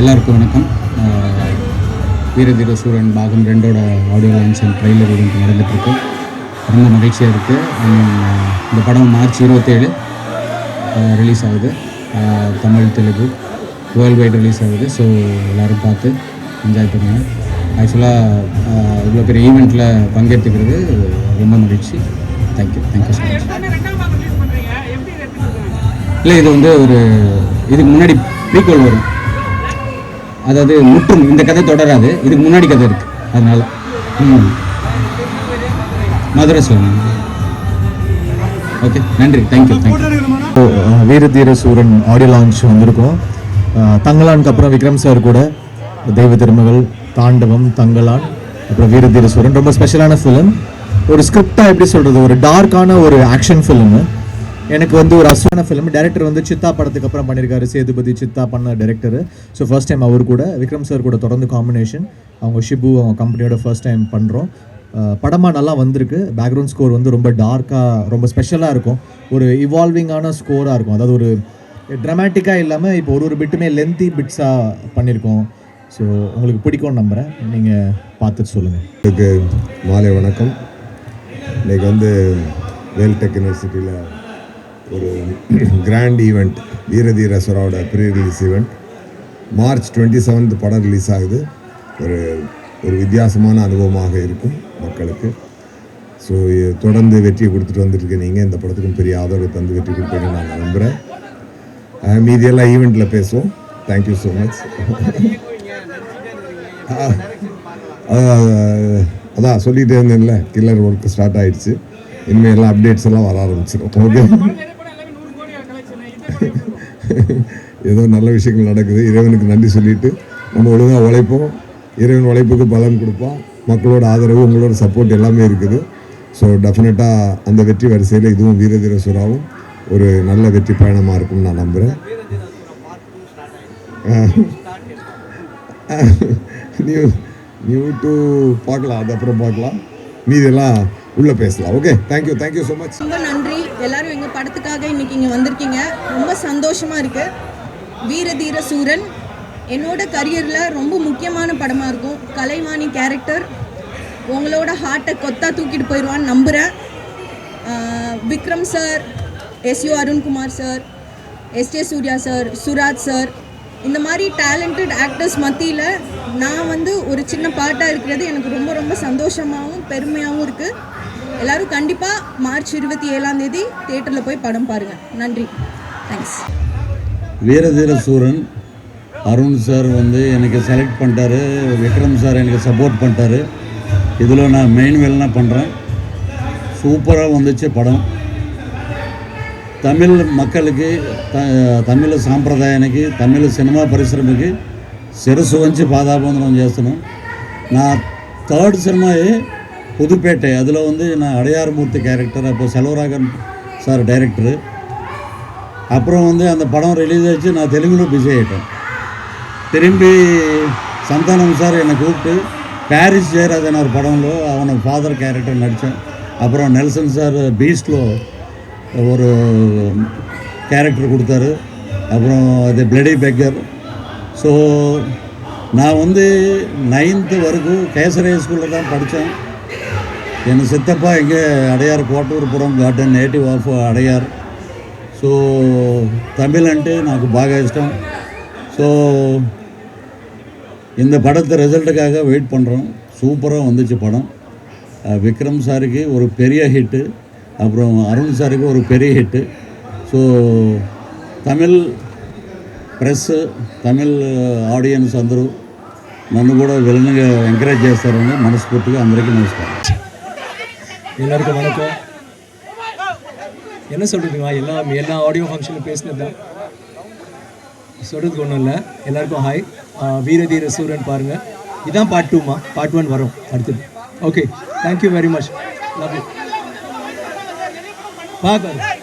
எல்லாருக்கும் வணக்கம். வீரதீர சூரன் பாகம் 2ஓட audio launch and trailer event நடந்துகிட்ருக்கு. ரொம்ப மகிழ்ச்சியாக இருக்குது. இந்த படம் மார்ச் 27 ரிலீஸ் ஆகுது. Tamil, Telugu world wide release ஆகுது. ஸோ எல்லோரும் பார்த்து என்ஜாய் பண்ணுங்கள். ஆக்சுவலாக இவ்வளோ பெரிய ஈவெண்ட்டில் பங்கேற்றுக்கிறது ரொம்ப மகிழ்ச்சி. Thank you so much. இல்லை, இது வந்து இதுக்கு முன்னாடி ப்ரீக்வல் வரும். அதாவது முற்றும் இந்த கதை தொடராது, இதுக்கு முன்னாடி கதை இருக்குது. அதனால் மதுரை சொல்லணும். ஓகே, நன்றி, தேங்க்யூ. வீரதீர சூரன் ஆடியோ லான்ச் வந்திருக்கோம். தங்கலானுக்கு அப்புறம் விக்ரம் சார் கூட தெய்வ திருமகள், தாண்டவம், தங்கலான், அப்புறம் வீரதீர சூரன் ரொம்ப ஸ்பெஷலான ஃபிலிம். ஒரு ஸ்கிரிப்டாக எப்படி சொல்கிறது, ஒரு டார்க்கான ஒரு ஆக்ஷன் ஃபிலிமு. எனக்கு ஒரு அசுவான ஃபிலிம். டேரக்டர் சித்தா படத்துக்கு அப்புறம் பண்ணியிருக்காரு. சேதுபதி சித்தா பண்ண டேரக்டர். ஸோ ஃபர்ஸ்ட் டைம் அவர் கூட விக்ரம் சார் கூட தொடர்ந்து காம்பினேஷன். அவங்க ஷிபு அவங்க கம்பெனியோட ஃபர்ஸ்ட் டைம் பண்ணுறோம். படமாக நல்லா வந்திருக்கு. பேக்ரவுண்ட் ஸ்கோர் ரொம்ப டார்க்காக ரொம்ப ஸ்பெஷலாக இருக்கும். ஒரு இவால்விங்கான ஸ்கோராக இருக்கும். அதாவது ஒரு ட்ராமேட்டிக்காக இல்லாமல் இப்போ ஒரு பிட்டுமே லென்த்தி பிட்ஸாக பண்ணியிருக்கோம். ஸோ உங்களுக்கு பிடிக்கும்னு நம்புகிறேன். நீங்கள் பார்த்துட்டு சொல்லுங்கள். இதுக்கு மாலை வணக்கம். இன்றைக்கி வேல்டெக் யூனிவர்சிட்டியில் ஒரு கிராண்ட் ஈவெண்ட், வீரதீர சூராவோட ப்ரீ ரிலீஸ் ஈவெண்ட். மார்ச் 27 படம் ரிலீஸ் ஆகுது. ஒரு வித்தியாசமான அனுபவமாக இருக்கும் மக்களுக்கு. ஸோ தொடர்ந்து வெற்றியை கொடுத்துட்டு வந்துட்டு நீங்கள் இந்த படத்துக்கும் பெரிய ஆதரவு தந்து வெற்றி கொடுப்பீங்கன்னு நான் நம்புகிறேன். மீதியெல்லாம் ஈவெண்ட்டில் பேசுவோம். Thank you so much. அதான் சொல்லிகிட்டே இருந்தேன்ல, கில்லர் ஒர்க் ஸ்டார்ட் ஆகிடுச்சு. இனிமேல் எல்லாம் அப்டேட்ஸ் எல்லாம் வர ஆரம்பிச்சிடும். ஓகே, ஏதோ நல்ல விஷயங்கள் நடக்குது. இறைவனுக்கு நன்றி சொல்லிட்டு நம்ம ஒழுங்காக உழைப்போம். இறைவன் உழைப்புக்கு பலன் கொடுப்பான். மக்களோட ஆதரவு, உங்களோட சப்போர்ட் எல்லாமே இருக்குது. ஸோ டெஃபினட்டாக அந்த வெற்றி வரிசையில் இதுவும் வீரதீர சூராவும் ஒரு நல்ல வெற்றி பயணமாக இருக்கும்னு நான் நம்புகிறேன். நியூ டூ பார்க்கலாம், அது அப்புறம் பார்க்கலாம். மீதெல்லாம் உள்ளே பேசலாம். Okay, thank you so much. ரொம்ப நன்றி. எல்லாரும் எங்கள் படத்துக்காக இன்றைக்கி இங்கே வந்திருக்கீங்க. ரொம்ப சந்தோஷமாக இருக்குது. வீரதீர சூரன் என்னோட கரியரில் ரொம்ப முக்கியமான படமாக இருக்கும். கலைவாணி கேரக்டர் உங்களோட ஹார்ட்டை கொத்தா தூக்கிட்டு போயிடுவான்னு நம்புகிறேன். Vikram sir, SU Arunkumar sir, SJ Suryah sir, Suraj sir, இந்த மாதிரி டேலண்டட் ஆக்டர்ஸ் மத்தியில் நான் ஒரு சின்ன பார்ட்டாக இருக்கிறது எனக்கு ரொம்ப ரொம்ப சந்தோஷமாகவும் பெருமையாகவும் இருக்குது. எல்லோரும் கண்டிப்பாக மார்ச் 27 தியேட்டரில் போய் படம் பாருங்கள். நன்றி, தேங்க்ஸ். வீரதீர சூரன் அருண் சார் எனக்கு செலக்ட் பண்ணிட்டாரு. விக்ரம் சார் எனக்கு சப்போர்ட் பண்ணிட்டாரு. இதில் நான் மெயின் வேலைனா பண்ணுறேன். சூப்பராக வந்துச்சு படம். தமிழ் மக்களுக்கு, తమిళ సాంప్రదాయానికి, తమిళ సినిమా పరిశ్రమకి శిరస్సు వంచి పాదాబంధనం చేస్తున్నాం. నా థర్డ్ సినిమా புதுப்பேட்டை. அதில் நான் அடையாறுமூர்த்தி கேரக்டர். அப்போ செல்வராகன் சார் டைரக்டரு. அப்புறம் அந்த படம் ரிலீஸ் ஆச்சு. நான் தெலுங்குல பிஸி ஆகிட்டேன். திரும்பி சந்தானம் சார் என்னை கூப்பிட்டு பாரிஸ் ஜெயராஜன் ஒரு படம்లో அவனை ஃபாதர் கேரக்டர் நடித்தேன். அப்புறம் நெல்சன் சார் பீஸ்டில் ஒரு கேரக்டர் கொடுத்தாரு. அப்புறம் அது பிளடி பெக்கர். ஸோ நான் 9th வரைக்கும் கேசரிய ஸ்கூலில் தான் படித்தேன். என் சித்தப்பா இங்கே Adyar Kotturpuram garden, native of Adyar. So Tamil అంటే నాకు బాగా ఇష్టం. ஸோ இந்த படத்தை ரிசல்ட்டுக்காக வெயிட் பண்ணுறோம். சூப்பராக வந்துச்சு படம். விக்ரம் சாருக்கு ஒரு பெரிய ஹிட்டு, அப்புறம் அருண் சாருக்கு ஒரு பெரிய hit. So Tamil press, Tamil audience అందరూ నన్ను కూడా విలన్గా ఎంకరేజ్ చేస్తారని మనస్ఫూర్తిగా అందరికీ నమస్కారం. எல்லாருக்கும் வணக்கம். என்ன சொல்கிறதுங்க, எல்லா ஆடியோ ஃபங்க்ஷனில் பேசினது சொல்கிறதுக்கு ஒன்றும் இல்லை. எல்லாருக்கும் ஹாய். வீரதீர சூரன் பாருங்கள். இதுதான் பார்ட் 2மா, பார்ட் 1 வரும் அடுத்தது. Okay, thank you very much. Love you. Bye.